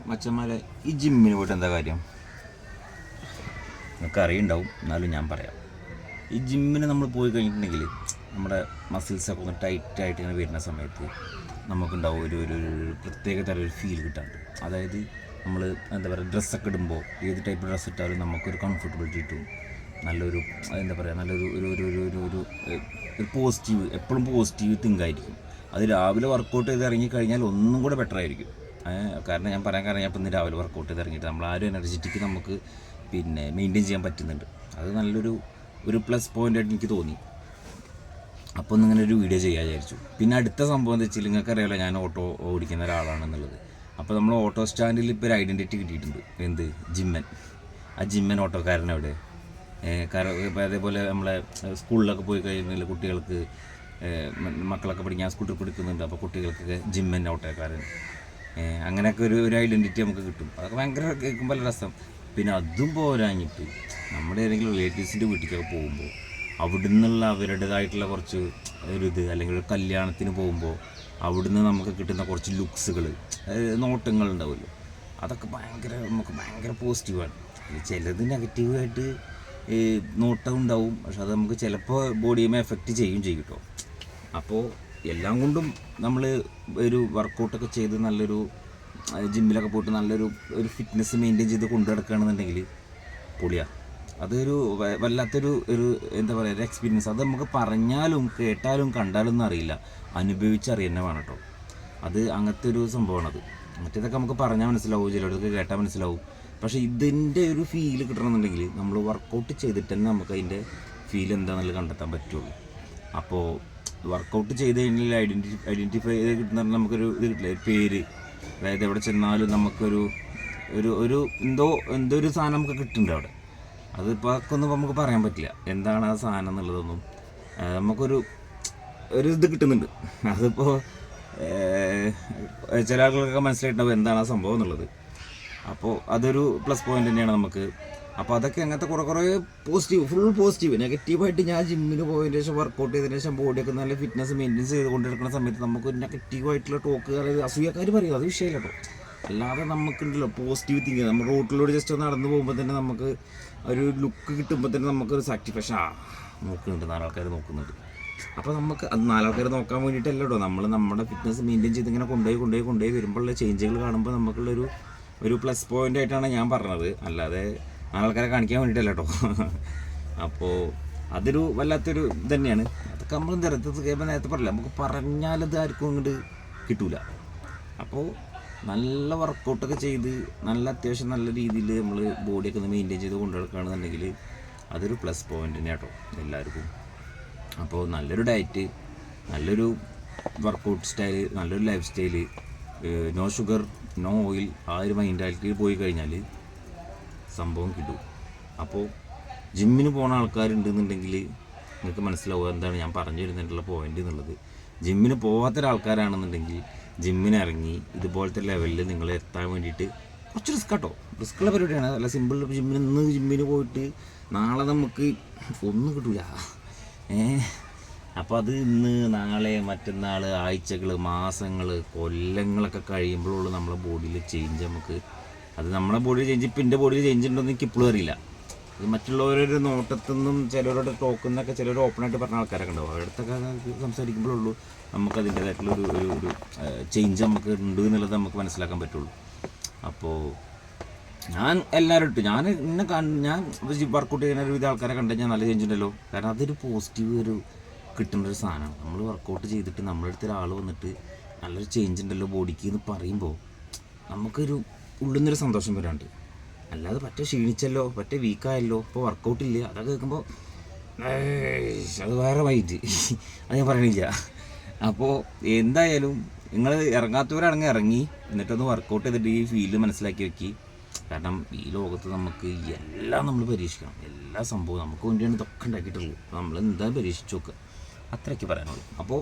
മച്ചന്മാരെ ഈ ജിമ്മിന് പോയിട്ട് എന്താ കാര്യം? നിങ്ങൾക്ക് അറിയുണ്ടാവും, എന്നാലും ഞാൻ പറയാം. ഈ ജിമ്മിന് നമ്മൾ പോയി കഴിഞ്ഞിട്ടുണ്ടെങ്കിൽ നമ്മുടെ മസിൽസൊക്കെ ഒന്ന് ടൈറ്റായിട്ട് ഇങ്ങനെ വരുന്ന സമയത്ത് നമുക്കുണ്ടാവും ഒരു ഒരു പ്രത്യേക തരം ഒരു ഫീൽ കിട്ടാറുണ്ട്. അതായത് നമ്മൾ എന്താ പറയുക, ഡ്രസ്സൊക്കെ ഇടുമ്പോൾ ഏത് ടൈപ്പ് ഡ്രസ്സ് ഇട്ടാലും നമുക്കൊരു കംഫർട്ടബിലിറ്റി കിട്ടും. നല്ലൊരു എന്താ പറയുക, നല്ലൊരു ഒരു ഒരു ഒരു ഒരു ഒരു ഒരു പോസിറ്റീവ്, എപ്പോഴും പോസിറ്റീവ് തിങ്കായിരിക്കും. അത് രാവിലെ വർക്കൗട്ട് ചെയ്ത് ഇറങ്ങിക്കഴിഞ്ഞാൽ ഒന്നും കൂടെ ബെറ്റർ ആയിരിക്കും. കാരണം ഞാൻ പറയാൻ കാരണം, ഞാൻ ഇപ്പം ഇന്ന് രാവിലെ വർക്കൗട്ട് ചെയ്ത് ഇറങ്ങിയിട്ട് നമ്മളാരും എനർജറ്റിക്ക് നമുക്ക് മെയിൻറ്റെയിൻ ചെയ്യാൻ പറ്റുന്നുണ്ട്. അത് നല്ലൊരു പ്ലസ് പോയിൻ്റായിട്ട് എനിക്ക് തോന്നി. അപ്പോൾ ഒന്നിങ്ങനെ ഒരു വീഡിയോ ചെയ്യാൻ വിചാരിച്ചു. പിന്നെ അടുത്ത സംഭവം എന്താ വെച്ചാൽ, നിങ്ങൾക്കറിയാമല്ലോ ഞാൻ ഓട്ടോ ഓടിക്കുന്ന ഒരാളാണെന്നുള്ളത്. അപ്പോൾ നമ്മൾ ഓട്ടോ സ്റ്റാൻഡിൽ ഇപ്പോൾ ഒരു ഐഡൻറ്റിറ്റി കിട്ടിയിട്ടുണ്ട്. എന്ത്? ജിമ്മൻ. ആ ജിമ്മൻ ഓട്ടോക്കാരനവിടെ. കാരണം അതേപോലെ നമ്മളെ സ്കൂളിലൊക്കെ പോയി കഴിഞ്ഞാൽ കുട്ടികൾക്ക്, മക്കളൊക്കെ പഠിക്കാൻ സ്കൂൾ ട്രിപ്പ് എടുക്കുന്നുണ്ട്. അപ്പോൾ കുട്ടികൾക്കൊക്കെ ജിമ്മൻ ഓട്ടോക്കാരൻ, അങ്ങനെയൊക്കെ ഒരു ഐഡൻറ്റിറ്റി നമുക്ക് കിട്ടും. അതൊക്കെ ഭയങ്കര കേൾക്കുമ്പോൾ നല്ല രസം. പിന്നെ അതും പോരാഞ്ഞിട്ട് നമ്മുടെ ഏതെങ്കിലും റിലേറ്റീവ്സിൻ്റെ വീട്ടിലേക്കൊക്കെ പോകുമ്പോൾ അവിടെ നിന്നുള്ള അവരുടേതായിട്ടുള്ള കുറച്ച് അല്ലെങ്കിൽ ഒരു കല്യാണത്തിന് പോകുമ്പോൾ അവിടുന്ന് നമുക്ക് കിട്ടുന്ന കുറച്ച് ലുക്സുകൾ, നോട്ടങ്ങൾ ഉണ്ടാവുമല്ലോ, അതൊക്കെ നമുക്ക് ഭയങ്കര പോസിറ്റീവാണ്. ചിലത് നെഗറ്റീവായിട്ട് നോട്ടം ഉണ്ടാവും, പക്ഷെ അത് നമുക്ക് ചിലപ്പോൾ ബോഡിയുമേ എഫക്റ്റ് ചെയ്യും കേട്ടോ. അപ്പോൾ എല്ലാം കൊണ്ടും നമ്മൾ ഒരു വർക്കൗട്ടൊക്കെ ചെയ്ത് നല്ലൊരു ജിമ്മിലൊക്കെ പോയിട്ട് നല്ലൊരു ഫിറ്റ്നസ് മെയിൻറ്റെയിൻ ചെയ്ത് കൊണ്ടു നടക്കുകയാണെന്നുണ്ടെങ്കിൽ പൊളിയാണ്. അതൊരു വല്ലാത്തൊരു എന്താ പറയുക, ഒരു എക്സ്പീരിയൻസ്. അത് നമുക്ക് പറഞ്ഞാലും കേട്ടാലും കണ്ടാലും ഒന്നും അറിയില്ല, അനുഭവിച്ചറിയുന്ന വേണം കേട്ടോ. അത് അങ്ങനത്തെ ഒരു സംഭവമാണത്. മറ്റേതൊക്കെ നമുക്ക് പറഞ്ഞാൽ മനസ്സിലാവും, ചിലർക്ക് കേട്ടാൽ മനസ്സിലാവും. പക്ഷേ ഇതിൻ്റെ ഒരു ഫീല് കിട്ടണമെന്നുണ്ടെങ്കിൽ നമ്മൾ വർക്കൗട്ട് ചെയ്തിട്ട് തന്നെ നമുക്ക് അതിൻ്റെ ഫീൽ എന്താണെന്നുള്ളത് കണ്ടെത്താൻ പറ്റുള്ളൂ. അപ്പോൾ വർക്കൗട്ട് ചെയ്ത് കഴിഞ്ഞാൽ ഐഡൻറ്റിഫൈ ചെയ്ത് കിട്ടുന്ന നമുക്കൊരു ഇത് കിട്ടില്ല, ഒരു പേര്. അതായത് എവിടെ ചെന്നാലും നമുക്കൊരു എന്തോ ഒരു സാധനം നമുക്ക് കിട്ടുന്നുണ്ട് അവിടെ. അതിപ്പോൾ ഒന്നും നമുക്ക് പറയാൻ പറ്റില്ല എന്താണ് ആ സാധനം എന്നുള്ളതൊന്നും. നമുക്കൊരു ഇത് കിട്ടുന്നുണ്ട്. അതിപ്പോൾ ചില ആളുകൾക്കൊക്കെ മനസ്സിലായിട്ടുണ്ടാവും എന്താണ് ആ സംഭവം എന്നുള്ളത്. അപ്പോൾ അതൊരു പ്ലസ് പോയിൻ്റ് തന്നെയാണ് നമുക്ക്. അപ്പോൾ അതൊക്കെ അങ്ങനത്തെ കുറേ പോസിറ്റീവ്, ഫുൾ പോസിറ്റീവ്. നെഗറ്റീവായിട്ട് ഞാൻ ജിമ്മിന് പോയതിന് ശേഷം, വർക്കൗട്ട് ചെയ്തതിന് ശേഷം, ബോഡിയൊക്കെ നല്ല ഫിറ്റ്നസ് മെയിൻറ്റെയിൻ ചെയ്ത് കൊണ്ടിരിക്കുന്ന സമയത്ത് നമുക്ക് നെഗറ്റീവായിട്ടുള്ള ടോക്ക്, അതായത് അസൂയക്കാർ പറയും, അത് വിഷയമില്ല കേട്ടോ. അല്ലാതെ നമുക്കുണ്ടല്ലോ പോസിറ്റീവ് തിങ്കിങ്. നമ്മൾ റോട്ടിലൂടെ ജസ്റ്റ് ഒന്ന് നടന്നു പോകുമ്പോൾ തന്നെ നമുക്ക് ഒരു ലുക്ക് കിട്ടുമ്പോൾ തന്നെ നമുക്കൊരു സാറ്റിസ്ഫാക്ഷൻ, നോക്കുന്നുണ്ട്, 4 ആൾക്കാർ നോക്കുന്നുണ്ട്. അപ്പോൾ നമുക്ക് അത് 4 ആൾക്കാർ നോക്കാൻ വേണ്ടിയിട്ടല്ല കേട്ടോ, നമ്മൾ നമ്മുടെ ഫിറ്റ്നസ് മെയിൻറ്റെയിൻ ചെയ്ത് ഇങ്ങനെ കൊണ്ടുപോയി വരുമ്പോഴുള്ള ചേഞ്ചുകൾ കാണുമ്പോൾ നമുക്കുള്ളൊരു പ്ലസ് പോയിൻ്റ് ആയിട്ടാണ് ഞാൻ പറഞ്ഞത്, അല്ലാതെ 4 ആൾക്കാരെ കാണിക്കാൻ വേണ്ടിയിട്ടല്ല കേട്ടോ. അപ്പോൾ അതൊരു വല്ലാത്തൊരു തന്നെയാണ്. അതൊക്കെ നമ്മൾ നേരത്തെ പറയില്ല, നമുക്ക് പറഞ്ഞാലത് ആർക്കും ഇങ്ങോട്ട് കിട്ടൂല. അപ്പോൾ നല്ല വർക്കൗട്ടൊക്കെ ചെയ്ത് അത്യാവശ്യം നല്ല രീതിയിൽ നമ്മൾ ബോഡിയൊക്കെ ഒന്ന് മെയിൻറ്റെയിൻ ചെയ്ത് കൊണ്ടുനടക്കുകയാണെന്നുണ്ടെങ്കിൽ അതൊരു പ്ലസ് പോയിൻ്റ് തന്നെ കേട്ടോ എല്ലാവർക്കും. അപ്പോൾ നല്ലൊരു ഡയറ്റ്, നല്ലൊരു വർക്കൗട്ട് സ്റ്റൈൽ, നല്ലൊരു life style, no sugar no oil, ആ ഒരു മൈൻഡാലിറ്റി പോയി കഴിഞ്ഞാൽ സംഭവം കിട്ടും. അപ്പോൾ ജിമ്മിന് പോകുന്ന ആൾക്കാരുണ്ടെന്നുണ്ടെങ്കിൽ നിങ്ങൾക്ക് മനസ്സിലാവുക എന്താണ് ഞാൻ പറഞ്ഞു തരുന്നതിനുള്ള പോയിൻ്റ് എന്നുള്ളത്. ജിമ്മിന് പോകാത്തൊരാൾക്കാരാണെന്നുണ്ടെങ്കിൽ ജിമ്മിന് ഇറങ്ങി ഇതുപോലത്തെ ലെവലിൽ നിങ്ങൾ എത്താൻ വേണ്ടിയിട്ട് കുറച്ച് റിസ്ക്കുള്ള പരിപാടിയാണ്. അല്ല സിമ്പിൾ. ജിമ്മിന് പോയിട്ട് നാളെ നമുക്ക് ഒന്നും കിട്ടില്ല. അപ്പോൾ അത് ഇന്ന്, നാളെ, മറ്റന്നാൾ, ആഴ്ചകൾ, മാസങ്ങൾ, കൊല്ലങ്ങളൊക്കെ കഴിയുമ്പോഴുള്ളൂ നമ്മളെ ബോഡിയിൽ ചേഞ്ച്. നമുക്ക് അത് നമ്മുടെ ബോഡിയിൽ ചേഞ്ച്, ഇപ്പം എൻ്റെ ബോഡിയിൽ ചേഞ്ച് ഉണ്ടോ എന്ന് എനിക്ക് ഇപ്പോഴും അറിയില്ല. ഇത് മറ്റുള്ളവരുടെ നോട്ടത്തിൽ നിന്നും ചിലവരുടെ ടോക്കിൽ നിന്നൊക്കെ ചിലർ ഓപ്പണായിട്ട് പറഞ്ഞ ആൾക്കാരൊക്കെ ഉണ്ടാവും. അവരുടെ സംസാരിക്കുമ്പോഴുള്ളൂ നമുക്ക് അതിൻ്റേതായിട്ടുള്ളൊരു ചേഞ്ച് നമുക്ക് ഉണ്ട് എന്നുള്ളത് നമുക്ക് മനസ്സിലാക്കാൻ പറ്റുള്ളൂ. അപ്പോൾ ഞാൻ വർക്കൗട്ട് ചെയ്യുന്ന ഒരുവിധ ആൾക്കാരെ കണ്ടു കഴിഞ്ഞാൽ നല്ല ചേഞ്ച് ഉണ്ടല്ലോ. കാരണം അതൊരു പോസിറ്റീവ് കിട്ടുന്നൊരു സാധനമാണ്. നമ്മൾ വർക്കൗട്ട് ചെയ്തിട്ട് നമ്മളടുത്ത് ഒരാൾ വന്നിട്ട് നല്ലൊരു ചേഞ്ച് ഉണ്ടല്ലോ ബോഡിക്ക് എന്ന് പറയുമ്പോൾ നമുക്കൊരു ഉള്ളിൽ നിന്നൊരു സന്തോഷം വരാണ്ട്. അല്ലാതെ പറ്റേ ക്ഷീണിച്ചല്ലോ, പറ്റേ വീക്കായല്ലോ, ഇപ്പോൾ വർക്കൗട്ടില്ല, അതൊക്കെ കേൾക്കുമ്പോൾ അത് വേറെ വൈറ്റ്. അത് ഞാൻ പറയണില്ല. അപ്പോൾ എന്തായാലും നിങ്ങൾ ഇറങ്ങാത്തവരാണെങ്കിൽ ഇറങ്ങി, എന്നിട്ടൊന്ന് വർക്കൗട്ട് ചെയ്തിട്ട് ഈ ഫീൽഡ് മനസ്സിലാക്കി വെക്കി. കാരണം ഈ ലോകത്ത് നമുക്ക് എല്ലാം നമ്മൾ പരീക്ഷിക്കണം. എല്ലാ സംഭവവും നമുക്ക് വേണ്ടിയാണ് ഇതൊക്കെ ഉണ്ടാക്കിയിട്ടുള്ളൂ. നമ്മൾ എന്തായാലും പരീക്ഷിച്ച് നോക്കുക, അത്രയ്ക്ക് പറയാനുള്ളൂ. അപ്പോൾ